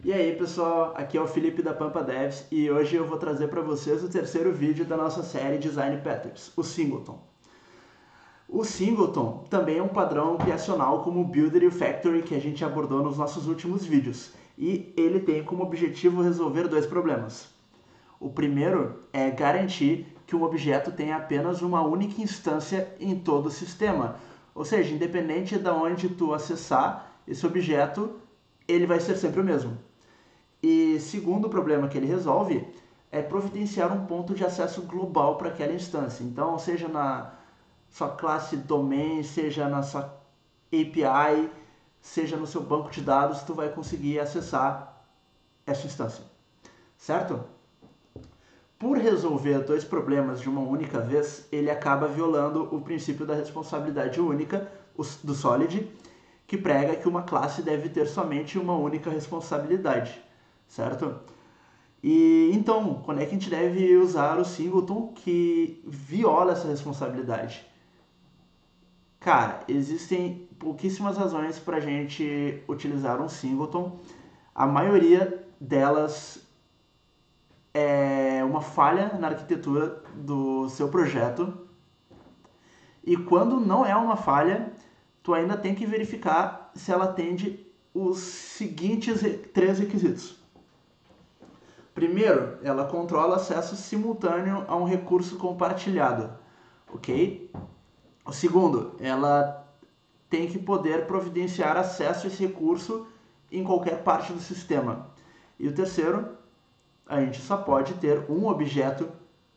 E aí pessoal, aqui é o Felipe da Pampa Devs e hoje eu vou trazer para vocês o terceiro vídeo da nossa série Design Patterns, o Singleton. O Singleton também é um padrão criacional como o Builder e o Factory que a gente abordou nos nossos últimos vídeos, e ele tem como objetivo resolver dois problemas. O primeiro é garantir que um objeto tenha apenas uma única instância em todo o sistema, ou seja, independente de onde tu acessar esse objeto, ele vai ser sempre o mesmo. E segundo problema que ele resolve é providenciar um ponto de acesso global para aquela instância. Então, seja na sua classe domain, seja na sua API, seja no seu banco de dados, tu vai conseguir acessar essa instância, certo? Por resolver dois problemas de uma única vez, ele acaba violando o princípio da responsabilidade única do Solid, que prega que uma classe deve ter somente uma única responsabilidade, certo? E então, quando é que a gente deve usar o singleton que viola essa responsabilidade? Cara, existem pouquíssimas razões para a gente utilizar um singleton. A maioria delas é uma falha na arquitetura do seu projeto. E quando não é uma falha, tu ainda tem que verificar se ela atende os seguintes três requisitos. Primeiro, ela controla acesso simultâneo a um recurso compartilhado, ok? O segundo, ela tem que poder providenciar acesso a esse recurso em qualquer parte do sistema. E o terceiro, a gente só pode ter um objeto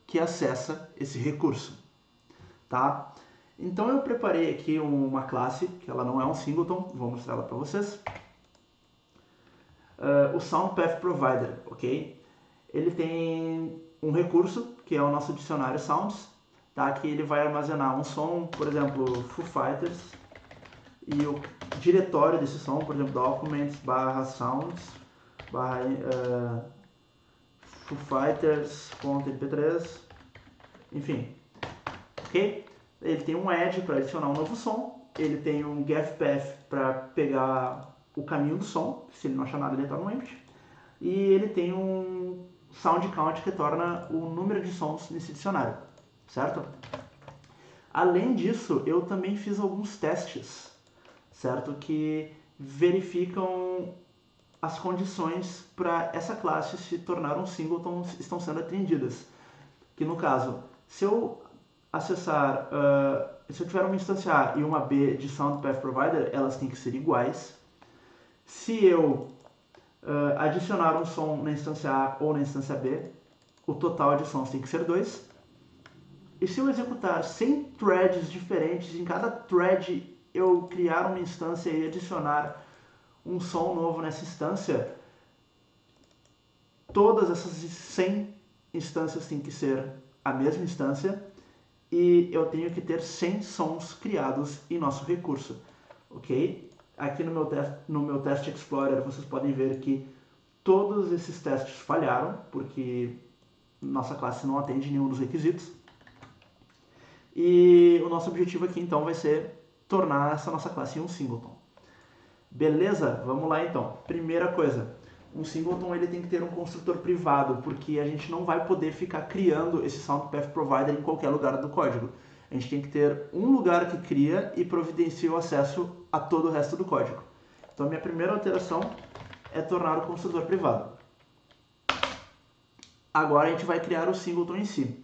que acessa esse recurso, tá? Então eu preparei aqui uma classe, que ela não é um singleton, vou mostrar ela para vocês. O SoundPathProvider, ok? Ele tem um recurso, que é o nosso dicionário Sounds, tá? Que ele vai armazenar um som, por exemplo, Foo Fighters, e o diretório desse som, por exemplo, documents/sounds, Foo Fighters.mp3, enfim, ok? Ele tem um add para adicionar um novo som, ele tem um getPath para pegar o caminho do som, se ele não achar nada ele retorna um empty, e ele tem um sound count que torna o número de sons nesse dicionário, certo? Além disso, eu também fiz alguns testes, certo? Que verificam as condições para essa classe se tornar um singleton estão sendo atendidas. Que no caso, se eu acessar, se eu tiver uma instância A e uma B de SoundPathProvider, elas têm que ser iguais. Se eu adicionar um som na instância A ou na instância B, o total de sons tem que ser 2. E se eu executar 100 threads diferentes, em cada thread eu criar uma instância e adicionar um som novo nessa instância, todas essas 100 instâncias têm que ser a mesma instância e eu tenho que ter 100 sons criados em nosso recurso, ok? Aqui no meu Test Explorer vocês podem ver que todos esses testes falharam, porque nossa classe não atende nenhum dos requisitos. E o nosso objetivo aqui então vai ser tornar essa nossa classe em um singleton. Beleza? Vamos lá então. Primeira coisa, um singleton ele tem que ter um construtor privado, porque a gente não vai poder ficar criando esse SoundPathProvider em qualquer lugar do código. A gente tem que ter um lugar que cria e providencia o acesso a todo o resto do código. Então a minha primeira alteração é tornar o construtor privado. Agora a gente vai criar o singleton em si.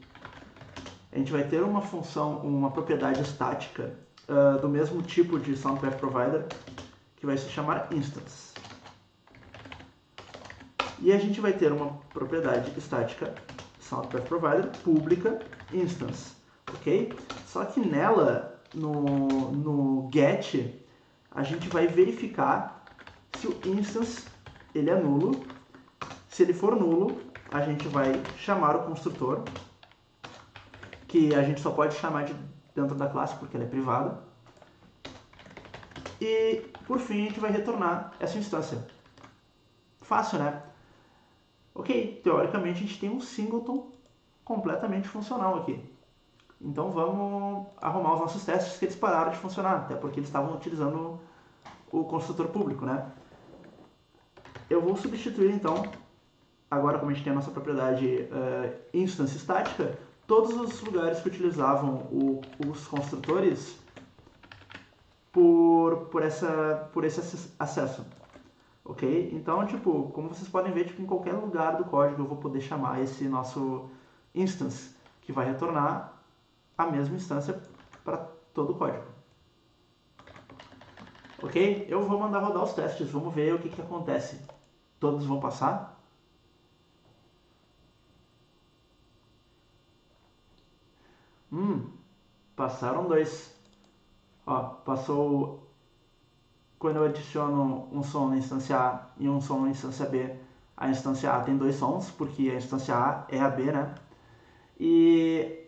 A gente vai ter uma função, uma propriedade estática do mesmo tipo de SoundPathProvider, que vai se chamar instance. E a gente vai ter uma propriedade estática SoundPathProvider pública instance, ok? Só que nela, no get, a gente vai verificar se o instance ele é nulo. Se ele for nulo, a gente vai chamar o construtor, que a gente só pode chamar de dentro da classe porque ela é privada. E, por fim, a gente vai retornar essa instância. Fácil, né? Ok, teoricamente a gente tem um singleton completamente funcional aqui. Então vamos arrumar os nossos testes que eles pararam de funcionar, até porque eles estavam utilizando o construtor público, né? Eu vou substituir então, agora como a gente tem a nossa propriedade instância estática, todos os lugares que utilizavam os construtores por esse acesso, ok? Então, tipo, como vocês podem ver, tipo, em qualquer lugar do código eu vou poder chamar esse nosso instance, que vai retornar a mesma instância para todo o código. Ok? Eu vou mandar rodar os testes, vamos ver o que acontece. Todos vão passar? Passaram 2. Ó, passou quando eu adiciono um som na instância A e um som na instância B. A instância A tem 2 sons, porque a instância A é a B, né? E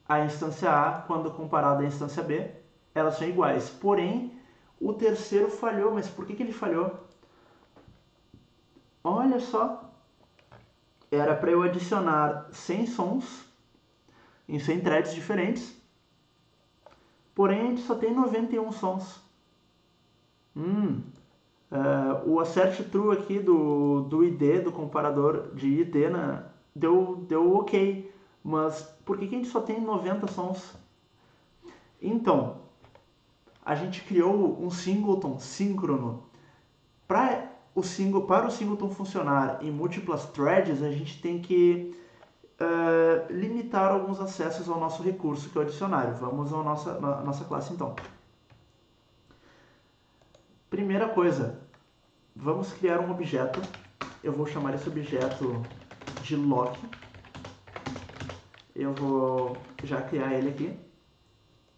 a instância A, quando comparada à instância B, elas são iguais. Porém, o terceiro falhou. Mas por que ele falhou? Olha só. Era para eu adicionar 100 sons em 100 threads diferentes. Porém, a gente só tem 91 sons. O assert true aqui do ID, do comparador de ID, né, deu ok. Mas por que a gente só tem 90 sons? Então, a gente criou um singleton síncrono. Para o singleton funcionar em múltiplas threads, a gente tem que limitar alguns acessos ao nosso recurso, que é o dicionário. Vamos à nossa classe então. Primeira coisa, vamos criar um objeto. Eu vou chamar esse objeto de lock. Eu vou já criar ele aqui.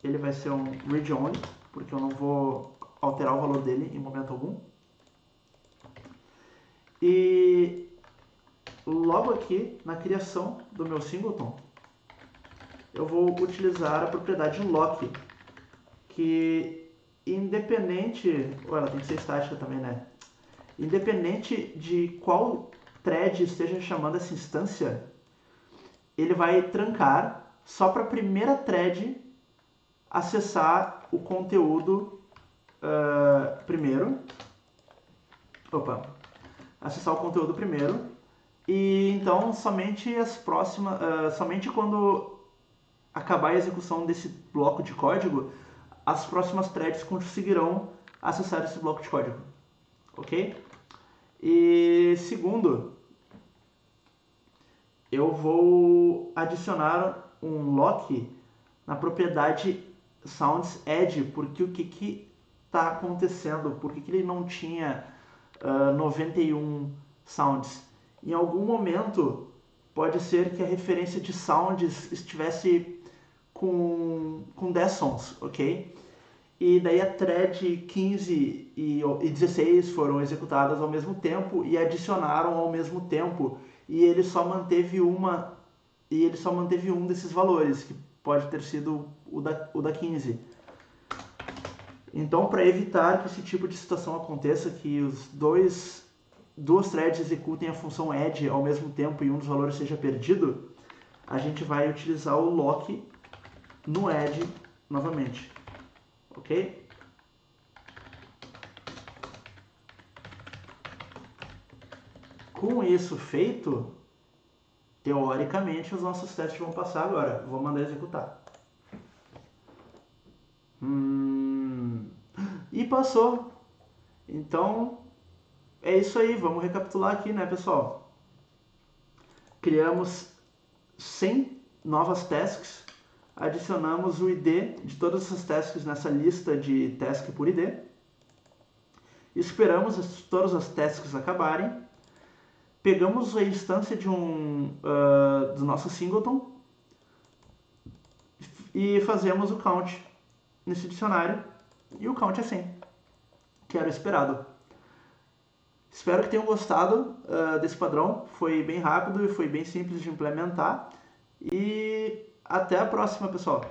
Ele vai ser um read only, porque eu não vou alterar o valor dele em momento algum. E logo aqui na criação do meu singleton, eu vou utilizar a propriedade lock, que independente, ela tem que ser estática também, né? Independente de qual thread esteja chamando essa instância, ele vai trancar só para a primeira thread acessar o conteúdo primeiro. Acessar o conteúdo primeiro. E então somente as próximas, somente quando acabar a execução desse bloco de código, as próximas threads conseguirão acessar esse bloco de código, ok? E segundo, eu vou adicionar um lock na propriedade sounds add, porque o que está acontecendo? Por que ele não tinha 91 sounds? Em algum momento pode ser que a referência de sounds estivesse com 10 sons, ok? E daí a thread 15 e 16 foram executadas ao mesmo tempo e adicionaram ao mesmo tempo, e ele só manteve um desses valores, que pode ter sido o da 15. Então, para evitar que esse tipo de situação aconteça, que duas threads executem a função add ao mesmo tempo e um dos valores seja perdido, a gente vai utilizar o lock no add novamente, ok? Com isso feito, teoricamente os nossos testes vão passar agora. Vou mandar executar. E passou. Então, é isso aí. Vamos recapitular aqui, né, pessoal? Criamos 100 novas tasks. Adicionamos o ID de todas essas tasks nessa lista de task por ID. Esperamos todas as tasks acabarem. Pegamos a instância do nosso singleton e fazemos o count nesse dicionário. E o count é 100, que era o esperado. Espero que tenham gostado desse padrão. Foi bem rápido e foi bem simples de implementar. E até a próxima, pessoal!